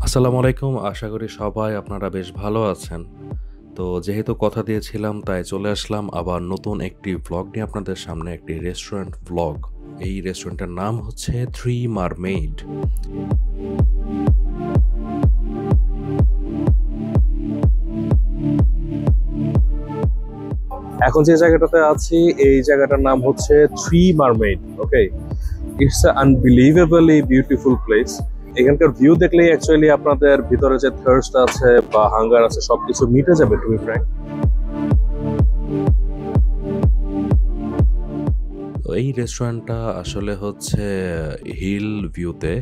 আসসালামু আলাইকুম। আশা করি সবাই আপনারা বেশ ভালো আছেন। তো যেহেতু কথা দিয়েছিলাম তাই চলে আসলাম আবার নতুন একটি ভ্লগ নিয়ে আপনাদের সামনে, একটি রেস্টুরেন্ট ভ্লগ। এই রেস্টুরেন্টের নাম হচ্ছে থ্রি মারমেইড। এখন যে জায়গাটাতে আছি এই জায়গাটার নাম হচ্ছে three mermaid. Okay, it's unbelievably beautiful place. এখানকার ভিউ দেখলেই অ্যাকচুয়ালি আপনাদের ভিতরে যে থার্স্ট আছে বা হাঙ্গার আছে সবকিছু মিটে যাবে, টু বি ফ্র্যাঙ্ক। তো এই রেস্টুরেন্টটা আসলে হচ্ছে হিল ভিউতে,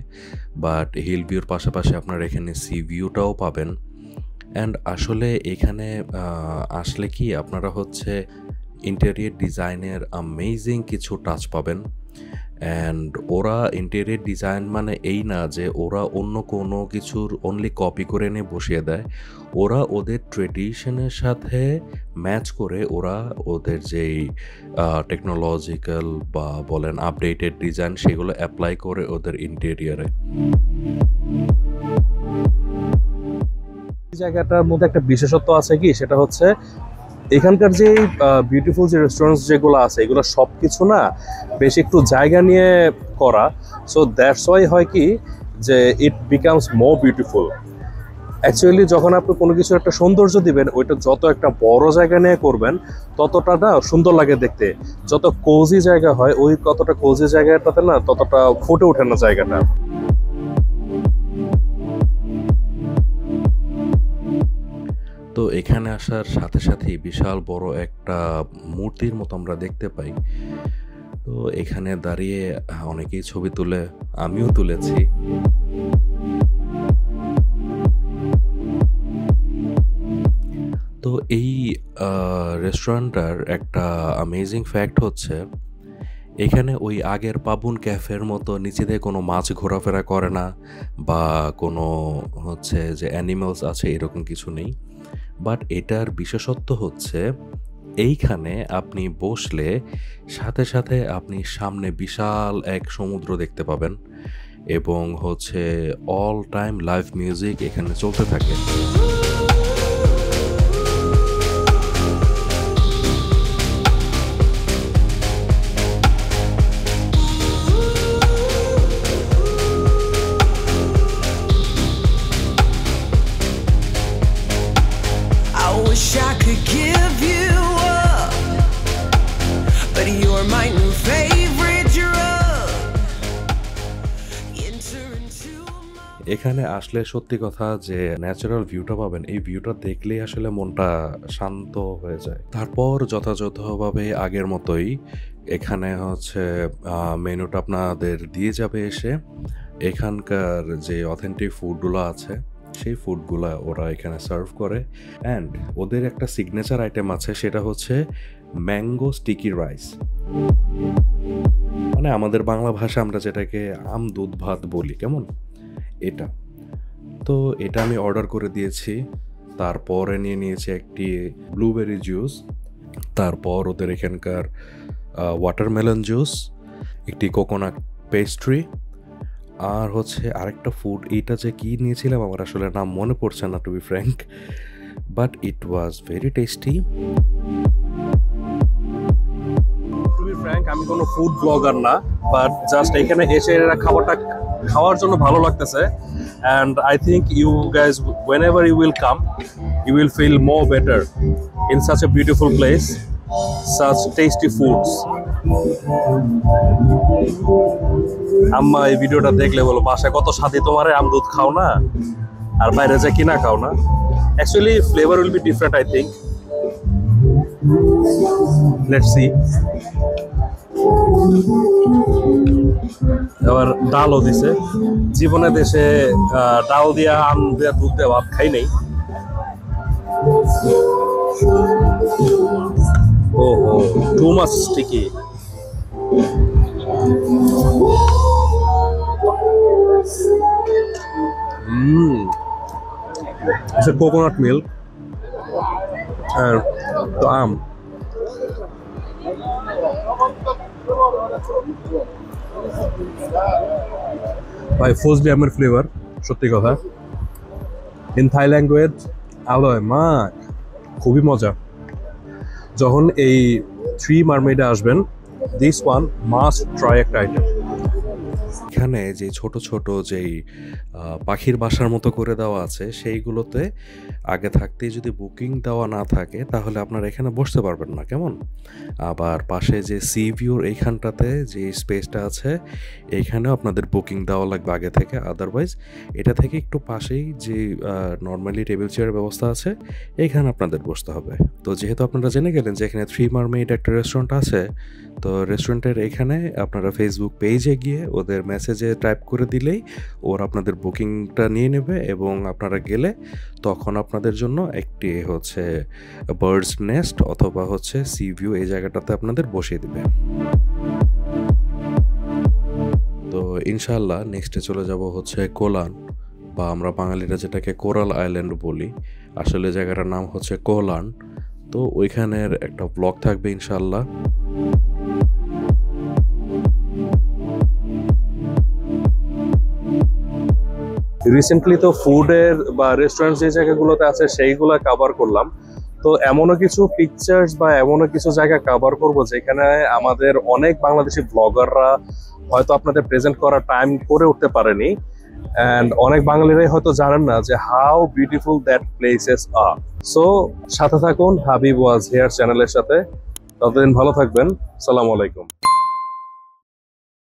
বাট হিল ভিউর পাশাপাশি আপনারা এখানে সি ভিউটাও পাবেন। অ্যান্ড আসলে এখানে আসলে কি আপনারা হচ্ছে ইন্টেরিয়র ডিজাইনের অ্যামেজিং কিছু টাচ পাবেন। অ্যান্ড ওরা ইন্টেরিয়র ডিজাইন মানে এই না যে ওরা অন্য কোনো কিছুর অনলি কপি করে এনে বসিয়ে দেয়। ওরা ওদের ট্রেডিশনের সাথে ম্যাচ করে ওরা ওদের যেই টেকনোলজিক্যাল বা বলেন আপডেটেড ডিজাইন সেগুলো অ্যাপ্লাই করে ওদের ইন্টেরিয়রে। এই জায়গাটার মধ্যে একটা বিশেষত্ব আছে কি, সেটা হচ্ছে এখানকার যে বিউটিফুল যে রেস্টুরেন্টস যেগুলো আছে এগুলো সবকিছু না বেশ একটু জায়গা নিয়ে করা। সো দ্যাটস ওয়াই হয় কি যে it becomes more beautiful. Actually যখন আপনি কোনো কিছু একটা সৌন্দর্য দিবেন ওইটা যত একটা বড় জায়গা নিয়ে করবেন ততটা না সুন্দর লাগে দেখতে। যত কোজি জায়গা হয় ওই কতটা কোজি জায়গাটাতে না ততটা ফুটে ওঠে না জায়গাটা। তো এখানে আসার সাথে সাথেই বিশাল বড় একটা মূর্তির মতো আমরা দেখতে পাই। তো এখানে দাঁড়িয়ে অনেকেই ছবি তুলে, আমিও তুলেছি। তো এই রেস্টুরেন্টটার একটা অ্যামেজিং ফ্যাক্ট হচ্ছে এখানে ওই আগের পাবুন ক্যাফের মতো নিচে দিয়ে কোনো মাছ ঘোরাফেরা করে না, বা কোনো হচ্ছে যে অ্যানিমালস আছে এরকম কিছু নেই। বাট এটার বিশেষত্ব হচ্ছে এইখানে আপনি বসলে সাথে সাথে আপনি সামনে বিশাল এক সমুদ্র দেখতে পাবেন, এবং হচ্ছে অল টাইম লাইভ মিউজিক এখানে চলতে থাকে। I wish I could give you up, but you're my new favorite drug. Enter into my এখানে আসলে সত্যি কথা যে ন্যাচারাল ভিউটা পাবেন, এই ভিউটা দেখলেই আসলে মনটা শান্ত হয়ে যায়। তারপর যথাযথভাবে আগের মতোই এখানে হচ্ছে মেনুটা আপনাদের দিয়ে যাবে এসে। এখানকার যে অথেন্টিক ফুডগুলো আছে সেই ফুডগুলো ওরা এখানে সার্ভ করে। অ্যান্ড ওদের একটা সিগনেচার আইটেম আছে, সেটা হচ্ছে ম্যাঙ্গো স্টিকি রাইস। মানে আমাদের বাংলা ভাষা আমরা যেটাকে আম দুধ ভাত বলি, কেমন এটা। তো এটা আমি অর্ডার করে দিয়েছি। তারপরে নিয়ে নিয়েছি একটি ব্লুবেরি জুস, তারপর ওদের এখানকার ওয়াটারমেলন জুস, একটি কোকোনাট পেস্ট্রি, আর হচ্ছে আরেকটা ফুড। এইটা যে কী নিয়েছিলাম আমার আসলে নাম মনে পড়ছে না, to be frank, but it was very tasty. To be frank আমি কোনো ফুড ব্লগার না, বাট জাস্ট এখানে এসে এরা খাবারটা খাওয়ার জন্য ভালো লাগতেছে। And I think you guys whenever you will come you will feel more better in such a beautiful place, such tasty foods. আম্মা এই ভিডিওটা দেখলে বলো বাসায় কত স্বাদী তোমার আম দুধ খাও না আর বাইরে যা কিনা খাও না। Actually flavour will be different I think. Let's see. আবার ডালও দিছে। জীবনে দেশে ডাল দিয়া আম দিয়া দুধ দিয়া ভাত খাই নাই। ওহো, টু মাচ স্টিকি। আচ্ছা, কোকোনাট মিল্ক আর তো আম। ভাই ফজলি আমের ফ্লেভার, সত্যি কথা। ইন থাই ল্যাঙ্গুয়েজ আলোয় মা, খুবই মজা। যখন এই 3 মারমেডে আসবেন, দিস ওয়ান মাস্ট ট্রাই একটা আইটেম। এখানে যে ছোট ছোট যেই পাখির বাসার মতো করে দেওয়া আছে সেইগুলোতে আগে থাকতেই যদি বুকিং দেওয়া না থাকে তাহলে আপনারা এখানে বসতে পারবেন না, কেমন? আবার পাশে যে সি ভিউর এইখানটাতে যে স্পেসটা আছে এইখানেও আপনাদের বুকিং দেওয়া লাগবে আগে থেকে, আদারওয়াইজ এটা থেকে একটু পাশেই যে নর্মালি টেবিল চেয়ারের ব্যবস্থা আছে এইখানে আপনাদের বসতে হবে। তো যেহেতু আপনারা জেনে গেলেন যে এখানে 3 মারমেইড একটা রেস্টুরেন্ট আছে, তো রেস্টুরেন্টের এখানে আপনারা ফেসবুক পেজে গিয়ে ওদের মেসেজে টাইপ করে দিলেই ওরা আপনাদের বুকিংটা নিয়ে নেবে এবং আপনারা গেলে তখন আপনাদের জন্য একটি হচ্ছে বার্ডস নেস্ট অথবা হচ্ছে সি ভিউ এই জায়গাটাতে আপনাদের বসিয়ে দেবে। তো ইনশাল্লাহ নেক্সটে চলে যাব হচ্ছে কোলান, বা আমরা বাঙালিরা যেটাকে কোরাল আইল্যান্ড বলি, আসলে জায়গাটার নাম হচ্ছে কোলান। তো ওইখানের একটা ব্লগ থাকবে ইনশাল্লাহ। রিসেন্টলি তো ফুডের বা রেস্টুরেন্ট যে জায়গাগুলোতে আছে সেইগুলো কভার করলাম। তো এমনও কিছু পিকচার্স বা এমনও কিছু জায়গা কভার করব যেখানে আমাদের অনেক বাংলাদেশি ব্লগাররা হয়তো আপনাদের প্রেজেন্ট করার টাইম করে উঠতে পারেনি, অ্যান্ড অনেক বাঙালিরাই হয়তো জানেন না যে how beautiful that places are. So সাথে থাকুন হাবিব ওয়াজ হেয়ার চ্যানেলের সাথে। ততদিন ভালো থাকবেন। আসসালামু আলাইকুম।